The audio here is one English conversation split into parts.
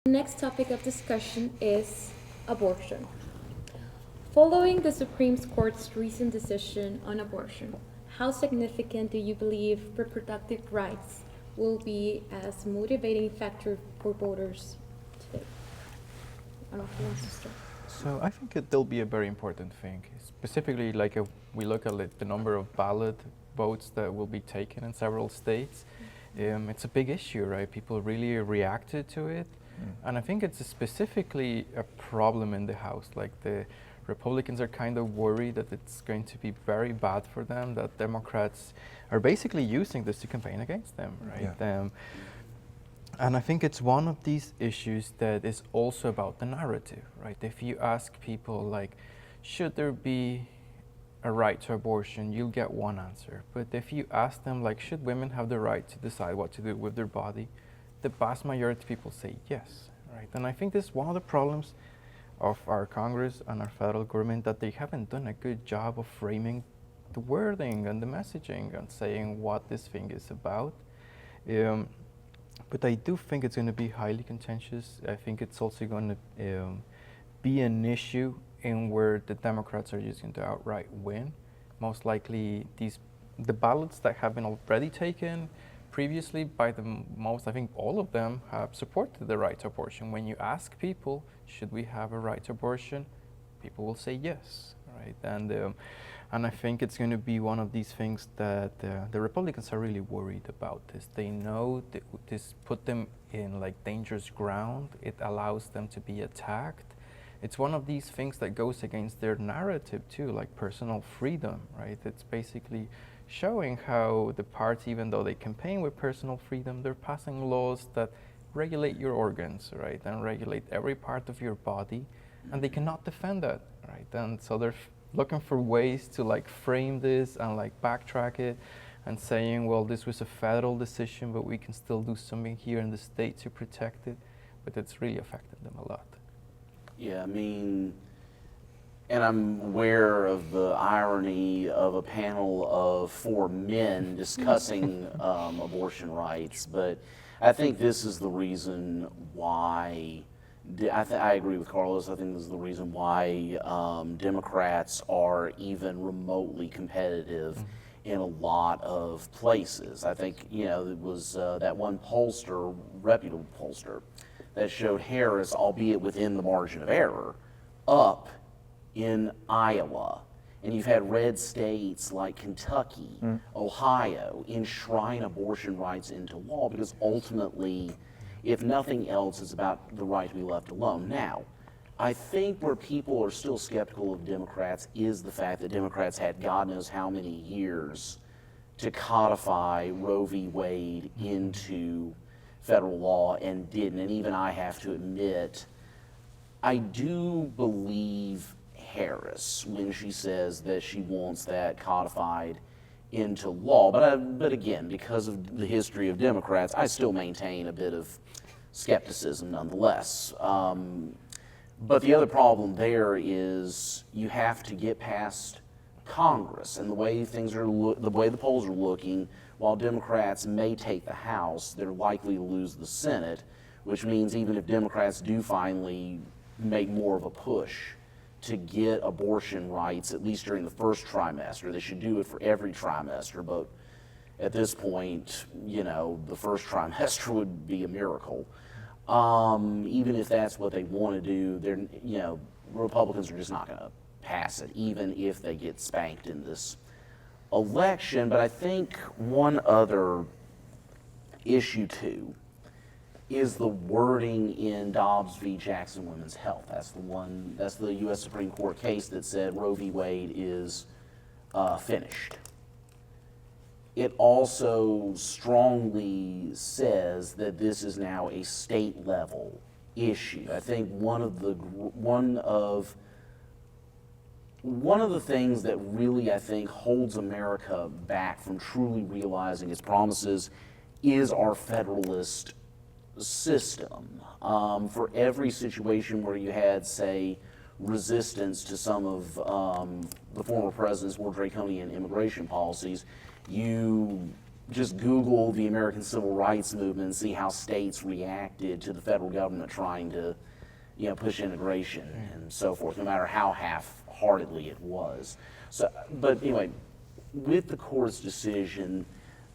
The next topic of discussion is abortion. Following the Supreme Court's recent decision on abortion, how significant do you believe reproductive rights will be as a motivating factor for voters today? I don't know who wants to start. So I think there'll be a very important thing, specifically like if we look at the number of ballot votes that will be taken in several states. It's a big issue, right? People really reacted to it. And I think it's specifically a problem in the House. Like the Republicans are kind of worried that it's going to be very bad for them, that Democrats are basically using this to campaign against them, right? Yeah. And I think it's one of these issues that is also about the narrative, right? If you ask people like, should there be a right to abortion, you'll get one answer. But if you ask them like, should women have the right to decide what to do with their body, the vast majority of people say yes, right? And I think this is one of the problems of our Congress and our federal government, that they haven't done a good job of framing the wording and the messaging and saying what this thing is about. But I do think it's going to be highly contentious. I think it's also going to be an issue in where the Democrats are just going to outright win. Most likely, the ballots that have been already taken previously by the most, I think all of them have supported the right to abortion. When you ask people, should we have a right to abortion, people will say yes, right? And I think it's going to be one of these things that the Republicans are really worried about this. They know that this put them in like dangerous ground. It allows them to be attacked. It's one of these things that goes against their narrative too, like personal freedom, right? It's basically showing how the party, even though they campaign with personal freedom, they're passing laws that regulate your organs, right? And regulate every part of your body, and they cannot defend that, right? And so they're looking for ways to like frame this and like backtrack it and saying, well, this was a federal decision, but we can still do something here in the state to protect it. But it's really affected them a lot. Yeah, I mean, and I'm aware of the irony of a panel of 4 men discussing abortion rights, but I think this is the reason why, I agree with Carlos, I think this is the reason why Democrats are even remotely competitive in a lot of places. I think, you know, it was that one pollster, reputable pollster, that showed Harris, albeit within the margin of error, up in Iowa. And you've had red states like Kentucky, Ohio, enshrine abortion rights into law, because ultimately, if nothing else, it's about the right to be left alone. Now, I think where people are still skeptical of Democrats is the fact that Democrats had God knows how many years to codify Roe v. Wade into federal law and didn't. And even I have to admit, I do believe Harris when she says that she wants that codified into law. But again, because of the history of Democrats, I still maintain a bit of skepticism nonetheless. But the other problem there is you have to get past Congress, and the way things are, the way the polls are looking, while Democrats may take the House, they're likely to lose the Senate, which means even if Democrats do finally make more of a push to get abortion rights, at least during the first trimester, they should do it for every trimester, but at this point, you know, the first trimester would be a miracle. Even if that's what they want to do, they're, you know, Republicans are just not going to pass it, even if they get spanked in this election. But I think one other issue too is the wording in Dobbs v. Jackson Women's Health. That's the U.S. Supreme Court case that said Roe v. Wade is finished. It also strongly says that this is now a state level issue. I think one of the things that really, I think, holds America back from truly realizing its promises is our federalist system. For every situation where you had, say, resistance to some of the former president's more draconian immigration policies, you just Google the American Civil Rights Movement and see how states reacted to the federal government trying to, push integration and so forth, no matter how half-heartedly it was. So, but anyway, with the court's decision,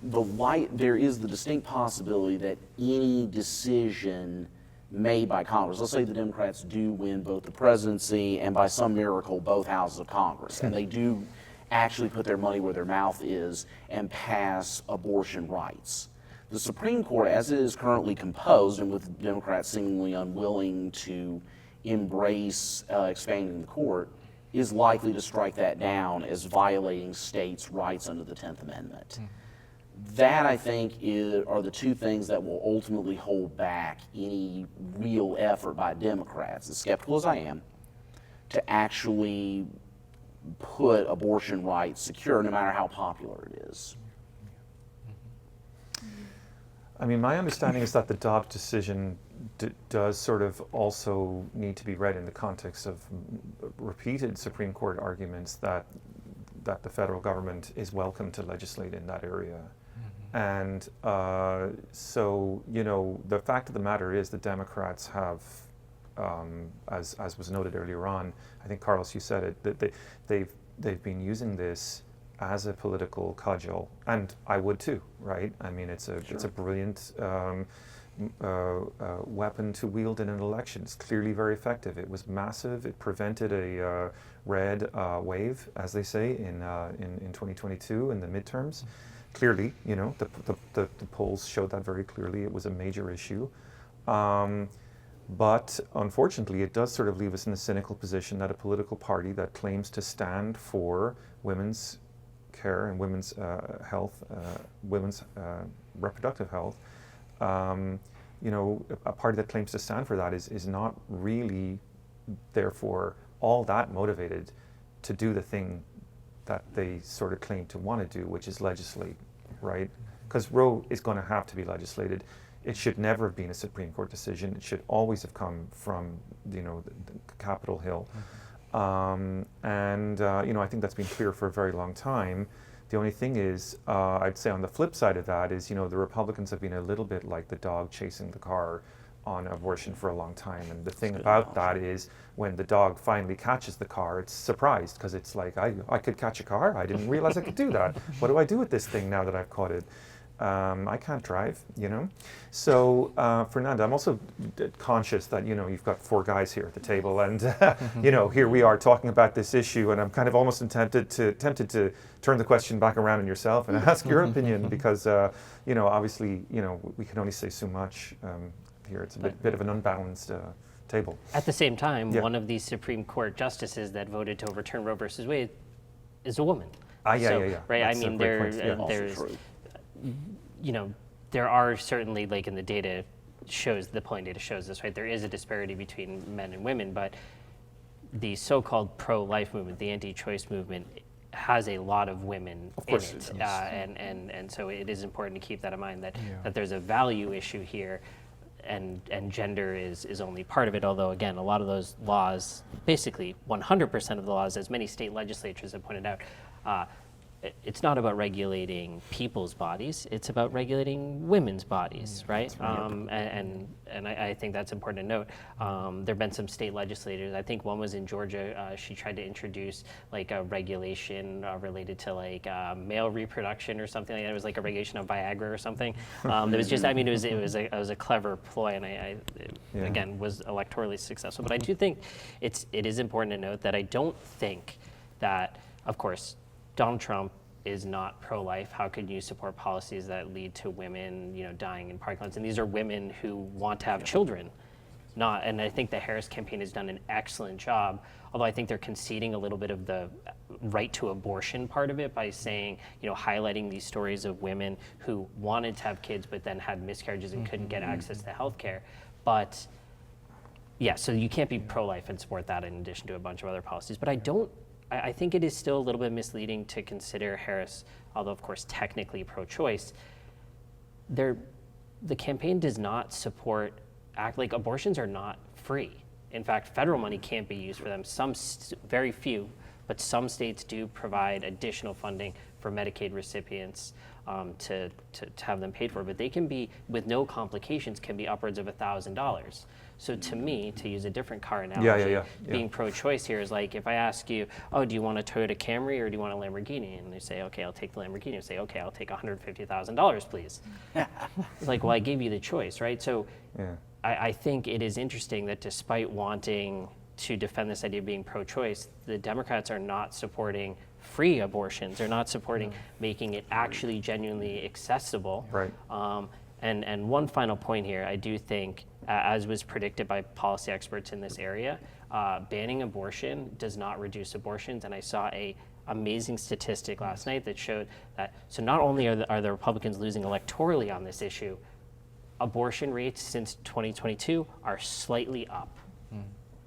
there is the distinct possibility that any decision made by Congress, let's say the Democrats do win both the presidency and by some miracle both houses of Congress, and they do actually put their money where their mouth is and pass abortion rights. The Supreme Court, as it is currently composed, and with Democrats seemingly unwilling to embrace expanding the court, is likely to strike that down as violating states' rights under the 10th Amendment. That, I think, are the two things that will ultimately hold back any real effort by Democrats, as skeptical as I am, to actually put abortion rights secure, no matter how popular it is. I mean, my understanding is that the Dobbs decision does sort of also need to be read in the context of repeated Supreme Court arguments that the federal government is welcome to legislate in that area. And so, the fact of the matter is the Democrats have, as was noted earlier on, I think, Carlos, you said it, that they've been using this as a political cudgel, and I would too, right? I mean, it's a brilliant weapon to wield in an election. It's clearly very effective. It was massive. It prevented a red wave, as they say, in 2022 in the midterms. Clearly, the polls showed that very clearly. It was a major issue. But unfortunately, it does sort of leave us in a cynical position that a political party that claims to stand for women's care and women's health, women's reproductive health, a party that claims to stand for that is not really, therefore, all that motivated to do the thing that they sort of claim to want to do, which is legislate, right? Because Roe is going to have to be legislated. It should never have been a Supreme Court decision. It should always have come from, the Capitol Hill. I think that's been clear for a very long time. The only thing is, I'd say on the flip side of that is, the Republicans have been a little bit like the dog chasing the car on abortion for a long time. And the thing about that is when the dog finally catches the car, it's surprised because it's like, I could catch a car? I didn't realize I could do that. What do I do with this thing now that I've caught it? I can't drive, So, Fernanda, I'm also conscious that, you've got four guys here at the table and, here we are talking about this issue and I'm kind of almost tempted to turn the question back around on yourself and ask your opinion because, obviously, we can only say so much here. It's a bit of an unbalanced table. At the same time, one of these Supreme Court justices that voted to overturn Roe versus Wade is a woman. Yeah. Right, That's I mean, there's there are certainly, like in the data shows, the polling data shows this, right? There is a disparity between men and women, but the so-called pro-life movement, the anti-choice movement, has a lot of women in it. And so it is important to keep that in mind, that there's a value issue here, and gender is only part of it, although again, a lot of those laws, basically 100% of the laws, as many state legislatures have pointed out, it's not about regulating people's bodies, it's about regulating women's bodies, right? And I think that's important to note. There have been some state legislators, I think one was in Georgia, she tried to introduce like a regulation related to like male reproduction or something like that. It was like a regulation of Viagra or something. It was just, it was a clever ploy, and again, was electorally successful. But I do think it is important to note that I don't think that, of course, Donald Trump is not pro-life. How could you support policies that lead to women, dying in parking lots? And these are women who want to have children. And I think the Harris campaign has done an excellent job, although I think they're conceding a little bit of the right to abortion part of it by saying, highlighting these stories of women who wanted to have kids but then had miscarriages and couldn't get access to health care. But yeah, so you can't be pro-life and support that in addition to a bunch of other policies. But I think it is still a little bit misleading to consider Harris, although of course technically pro-choice, the campaign does not support, like abortions are not free. In fact, federal money can't be used for them. Some very few but some states do provide additional funding for Medicaid recipients to have them paid for. But they can be, with no complications, can be upwards of $1,000. So to me, to use a different car analogy, being pro-choice here is like if I ask you, oh, do you want a Toyota Camry or do you want a Lamborghini? And they say, okay, I'll take the Lamborghini. I say, okay, I'll take $150,000, please. It's like, well, I gave you the choice, right? So I think it is interesting that despite wanting to defend this idea of being pro-choice, the Democrats are not supporting free abortions. They're not supporting making it actually genuinely accessible. Right. And one final point here, I do think, as was predicted by policy experts in this area, banning abortion does not reduce abortions. And I saw a amazing statistic last night that showed that, so not only are the Republicans losing electorally on this issue, abortion rates since 2022 are slightly up.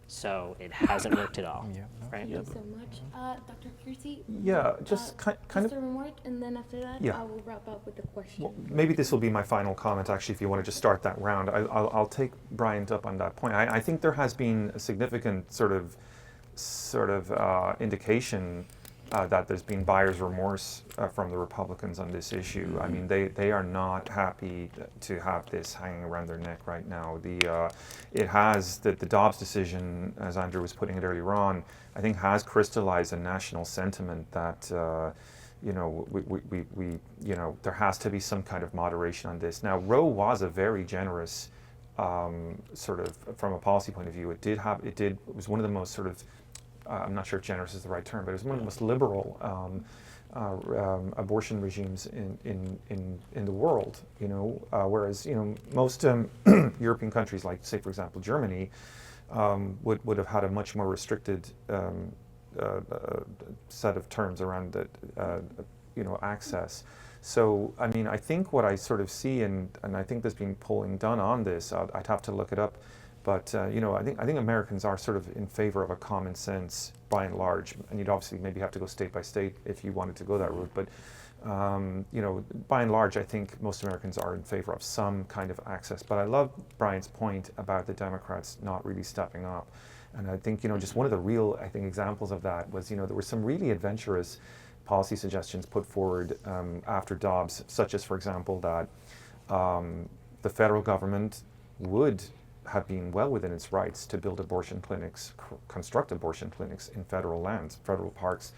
So it hasn't worked at all, right? Thank you so much. Dr. Kiersey? Yeah, just kind of. Just a remark, and then after that, I will wrap up with the question. Well, maybe this will be my final comment, actually, if you want to just start that round. I'll take Brian up on that point. I think there has been a significant sort of indication that there's been buyer's remorse from the Republicans on this issue. I mean, they are not happy to have this hanging around their neck right now. It has, the Dobbs decision, as Andrew was putting it earlier on, I think has crystallized a national sentiment that there has to be some kind of moderation on this. Now, Roe was a very generous sort of, from a policy point of view, it was one of the most sort of, I'm not sure if generous is the right term, but it was one of the most liberal abortion regimes in the world. Whereas most European countries, like say for example Germany, would have had a much more restricted set of terms around access. So I mean, I think what I sort of see, and I think there's been polling done on this. I'd have to look it up. But I think Americans are sort of in favor of a common sense by and large, and you'd obviously maybe have to go state by state if you wanted to go that route. But by and large, I think most Americans are in favor of some kind of access. But I love Brian's point about the Democrats not really stepping up, and I think just one of the real examples of that was there were some really adventurous policy suggestions put forward after Dobbs, such as, for example, that the federal government would have been well within its rights to build abortion clinics, construct abortion clinics in federal lands, federal parks,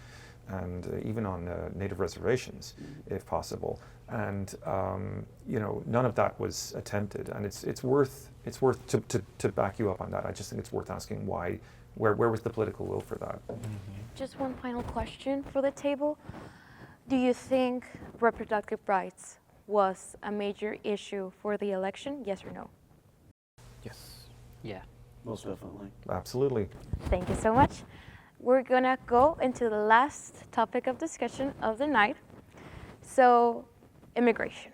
and even on native reservations, if possible. And none of that was attempted. And it's worth to back you up on that. I just think it's worth asking why. Where was the political will for that? Just one final question for the table. Do you think reproductive rights was a major issue for the election? Yes or no? Yes. Yeah. Most definitely. Absolutely. Thank you so much. We're gonna go into the last topic of discussion of the night. So, immigration.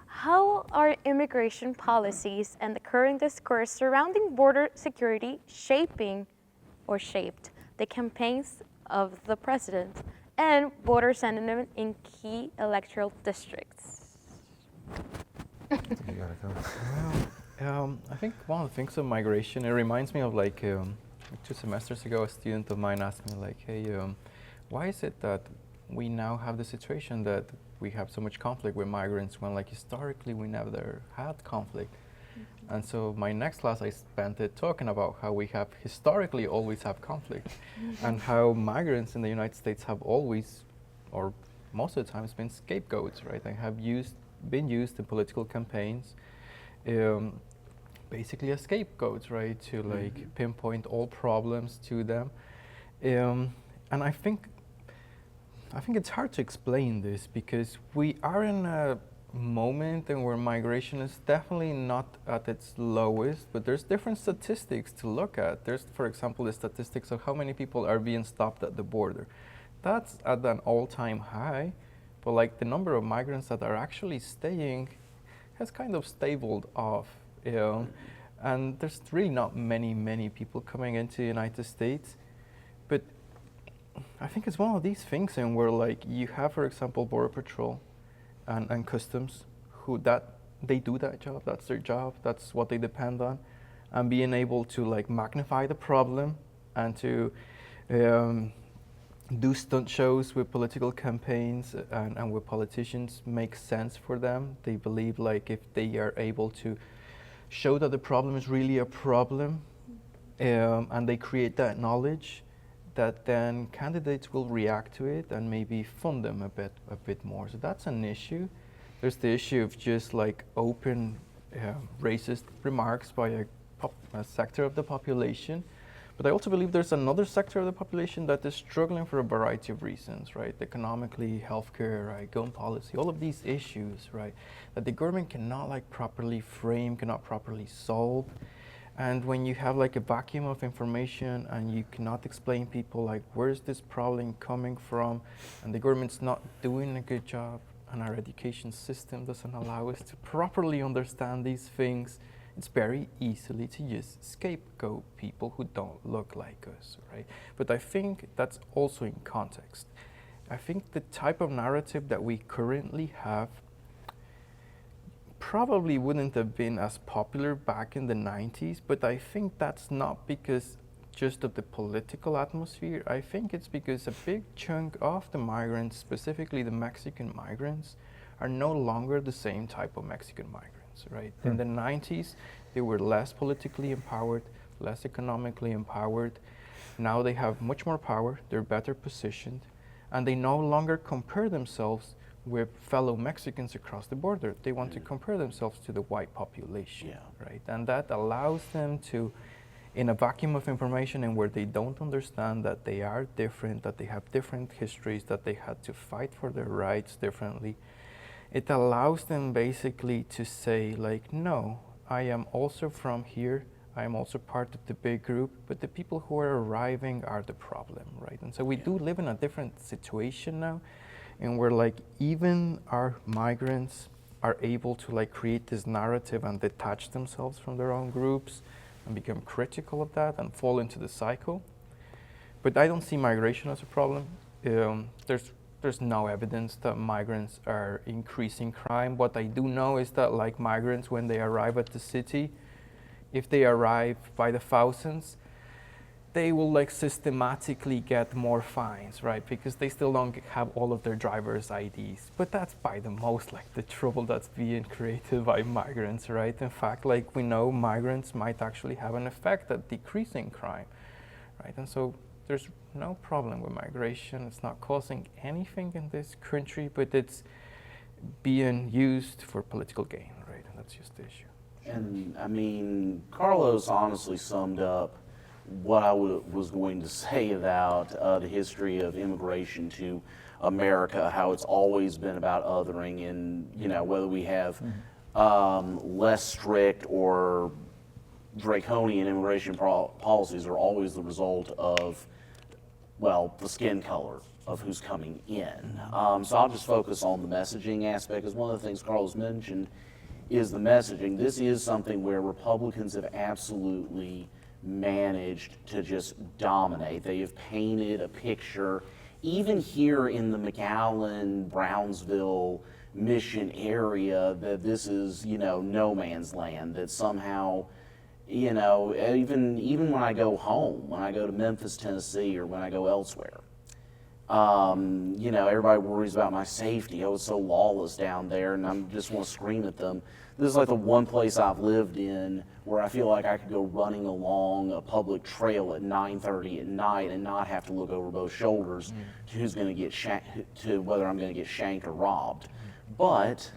How are immigration policies and the current discourse surrounding border security shaped the campaigns of the president and voter sentiment in key electoral districts? You gotta go. I think one of the things of migration, it reminds me of like 2 semesters ago, a student of mine asked me like, hey, why is it that we now have the situation that we have so much conflict with migrants when like historically we never had conflict? And so my next class I spent it talking about how we have historically always have conflict and how migrants in the United States have always, or most of the time, been scapegoats, right? They have been used in political campaigns. Basically as scapegoats, right, to like pinpoint all problems to them, and I think it's hard to explain this because we are in a moment in where migration is definitely not at its lowest, but there's different statistics to look at. There's, for example, the statistics of how many people are being stopped at the border. That's at an all-time high, but like the number of migrants that are actually staying has kind of stabled off. And there's really not many people coming into the United States, but I think it's one of these things in where like you have, for example, Border Patrol and Customs, they do that job, that's their job, that's what they depend on, and being able to like magnify the problem and to um, do stunt shows with political campaigns and with politicians make sense for them. They believe like if they are able to show that the problem is really a problem, and they create that knowledge, that then candidates will react to it and maybe fund them a bit more. So that's an issue. There's the issue of just like open racist remarks by a sector of the population. But I also believe there's another sector of the population that is struggling for a variety of reasons, right? Economically, healthcare, right? Gun policy, all of these issues, right? That the government cannot like properly frame, cannot properly solve. And when you have like a vacuum of information and you cannot explain people like where's this problem coming from, and the government's not doing a good job, and our education system doesn't allow us to properly understand these things, it's very easily to just scapegoat people who don't look like us, right? But I think that's also in context. I think the type of narrative that we currently have probably wouldn't have been as popular back in the 90s, but I think that's not because just of the political atmosphere. I think it's because a big chunk of the migrants, specifically the Mexican migrants, are no longer the same type of Mexican migrants, right? In the 90s, they were less politically empowered, less economically empowered. Now they have much more power, they're better positioned, and they no longer compare themselves with fellow Mexicans across the border. They want to compare themselves to the white population, right? And that allows them to, in a vacuum of information and where they don't understand that they are different, that they have different histories, that they had to fight for their rights differently, it allows them basically to say like, no, I am also from here, I am also part of the big group, but the people who are arriving are the problem, right? And so we do live in a different situation now, and where like even our migrants are able to like create this narrative and detach themselves from their own groups and become critical of that and fall into the cycle. But I don't see migration as a problem. There's no evidence that migrants are increasing crime. What I do know is that like migrants, when they arrive at the city, if they arrive by the thousands, they will like systematically get more fines, right? Because they still don't have all of their driver's IDs. But that's by the most like the trouble that's being created by migrants, right? In fact, like we know migrants might actually have an effect at decreasing crime, right? And so there's no problem with migration. It's not causing anything in this country, but it's being used for political gain, right? And that's just the issue. And I mean, Carlos honestly summed up what I was going to say about the history of immigration to America, how it's always been about othering, and you know, whether we have less strict or draconian immigration policies are always the result of, well, the skin color of who's coming in. So I'll just focus on the messaging aspect, because one of the things Carlos mentioned is the messaging. This is something where Republicans have absolutely managed to just dominate. They have painted a picture, even here in the McAllen, Brownsville, Mission area, that this is, you know, no man's land, that somehow, you know, even when I go home, when I go to Memphis, Tennessee, or when I go elsewhere, you know, everybody worries about my safety. Oh, it's so lawless down there, and I just want to scream at them. This is like the one place I've lived in where I feel like I could go running along a public trail at 9:30 at night and not have to look over both shoulders to who's going to get to whether I'm going to get shanked or robbed. But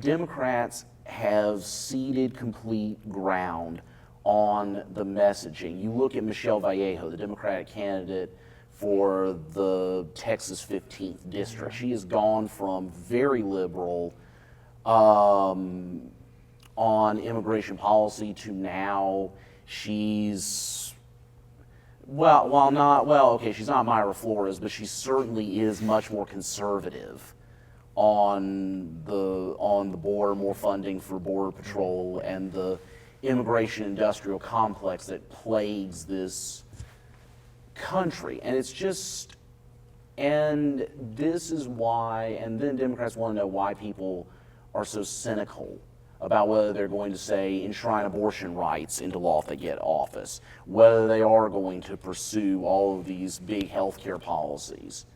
Democrats have ceded complete ground on the messaging. You look at Michelle Vallejo, the Democratic candidate for the Texas 15th district. She has gone from very liberal on immigration policy to now she's, she's not Myra Flores, but she certainly is much more conservative on the border, more funding for Border Patrol and the immigration industrial complex that plagues this country. And it's just, and this is why, and then Democrats want to know why people are so cynical about whether they're going to say enshrine abortion rights into law if they get office, whether they are going to pursue all of these big healthcare policies.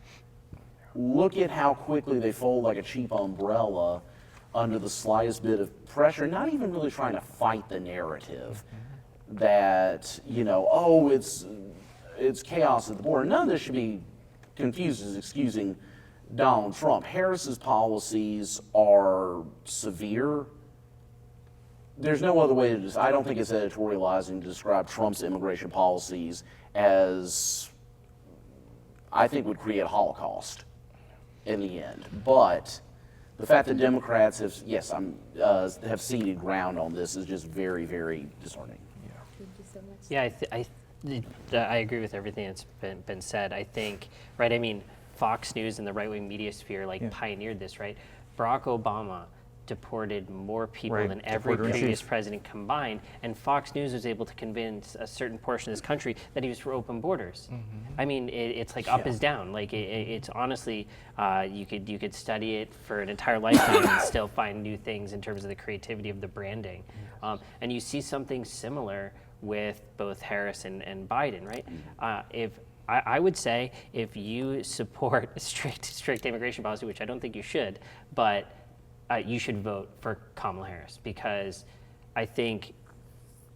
Look at how quickly they fold like a cheap umbrella under the slightest bit of pressure, not even really trying to fight the narrative that, oh, it's chaos at the border. None of this should be confused as excusing Donald Trump. Harris's policies are severe. There's no other way to I don't think it's editorializing to describe Trump's immigration policies as, I think, would create a Holocaust in the end. But the fact that Democrats have ceded ground on this is just very, very disheartening. Thank you so much. Yeah, I agree with everything that's been said. I think, right, I mean, Fox News and the right-wing media sphere pioneered this, right? Barack Obama deported more people Right, than every deporter in previous chief. president combined, and Fox News was able to convince a certain portion of this country that he was for open borders. I mean, it's like up is down. Like it's honestly, you could study it for an entire lifetime and still find new things in terms of the creativity of the branding. And you see something similar with both Harris and Biden, right? I would say if you support a strict immigration policy, which I don't think you should, but you should vote for Kamala Harris, because I think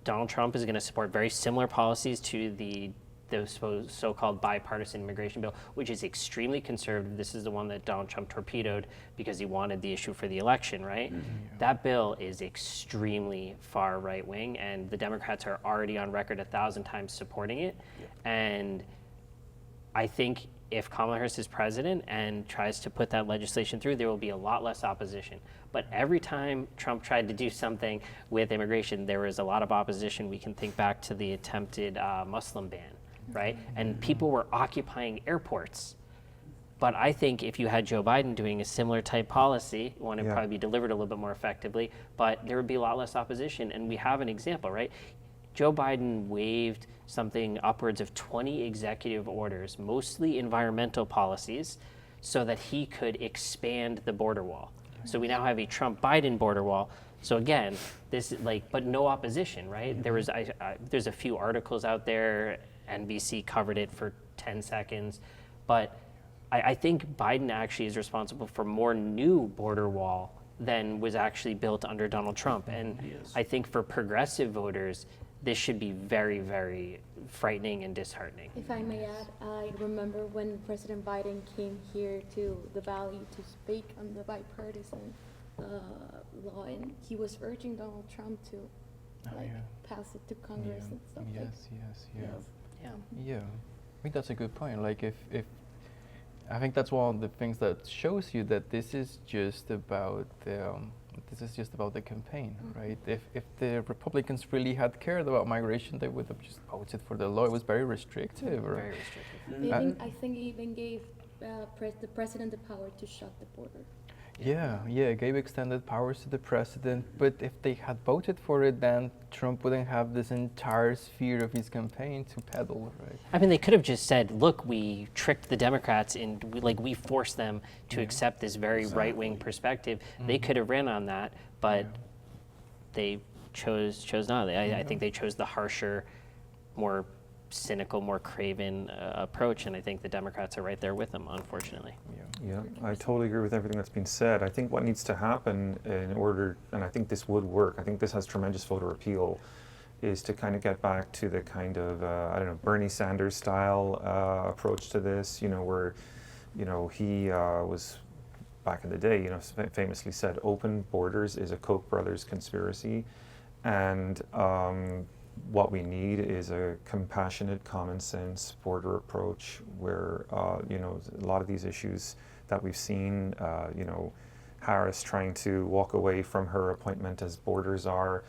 Donald Trump is going to support very similar policies to the so-called bipartisan immigration bill, which is extremely conservative. This is the one that Donald Trump torpedoed because he wanted the issue for the election, right? That bill is extremely far right-wing, and the Democrats are already on record 1,000 times supporting it. And I think if Kamala Harris is president and tries to put that legislation through, there will be a lot less opposition. But every time Trump tried to do something with immigration, there was a lot of opposition. We can think back to the attempted Muslim ban, right? And people were occupying airports. But I think if you had Joe Biden doing a similar type policy, one would probably be delivered a little bit more effectively, but there would be a lot less opposition. And we have an example, right? Joe Biden waived something upwards of 20 executive orders, mostly environmental policies, so that he could expand the border wall. So we now have a Trump-Biden border wall. So again, this is but no opposition, right? There was, there's a few articles out there. NBC covered it for 10 seconds, but I think Biden actually is responsible for more new border wall than was actually built under Donald Trump. And I think for progressive voters, this should be very, very frightening and disheartening. If I may add, I remember when President Biden came here to the Valley to speak on the bipartisan law, and he was urging Donald Trump to pass it to Congress and stuff. Yeah. I think that's a good point. Like if I think that's one of the things that shows you that this is just about the campaign, right? If the Republicans really had cared about migration, they would have just voted for the law. It was very restrictive, right? Very restrictive. I think he even gave the president the power to shut the border. Yeah, gave extended powers to the president, but if they had voted for it, then Trump wouldn't have this entire sphere of his campaign to peddle, right? I mean, they could have just said, look, we tricked the Democrats and we forced them to accept this very right-wing perspective. They could have ran on that, but they chose not. I think they chose the harsher, more cynical, more craven approach, and I think the Democrats are right there with them, unfortunately. Yeah, I totally agree with everything that's been said. I think what needs to happen in order, and I think this would work, I think this has tremendous voter appeal, is to kind of get back to the kind of, Bernie Sanders style approach to this, where, he was, back in the day, famously said, open borders is a Koch brothers conspiracy, and what we need is a compassionate, common sense border approach where, a lot of these issues that we've seen, Harris trying to walk away from her appointment as borders are,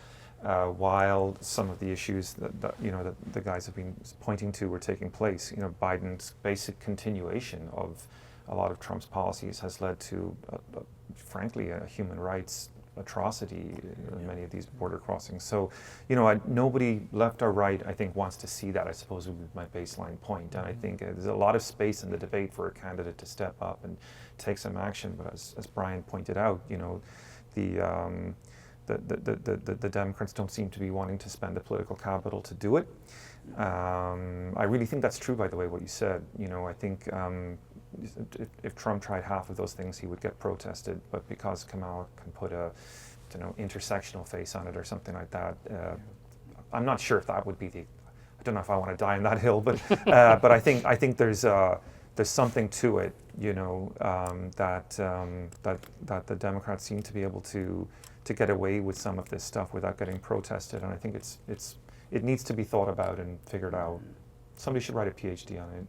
while some of the issues that the guys have been pointing to were taking place. Biden's basic continuation of a lot of Trump's policies has led to, frankly, a human rights atrocity in many of these border crossings. So, nobody left or right, I think, wants to see that, I suppose, would be my baseline point. And I think there's a lot of space in the debate for a candidate to step up and take some action. But as Brian pointed out, the the Democrats don't seem to be wanting to spend the political capital to do it. I really think that's true, by the way, what you said. You know, I think if Trump tried half of those things, he would get protested. But because Kamala can put a, intersectional face on it or something like that, I'm not sure if that would be the. I don't know if I want to die on that hill, but but I think there's something to it, that the Democrats seem to be able to get away with some of this stuff without getting protested, and I think it needs to be thought about and figured out. Somebody should write a PhD on it.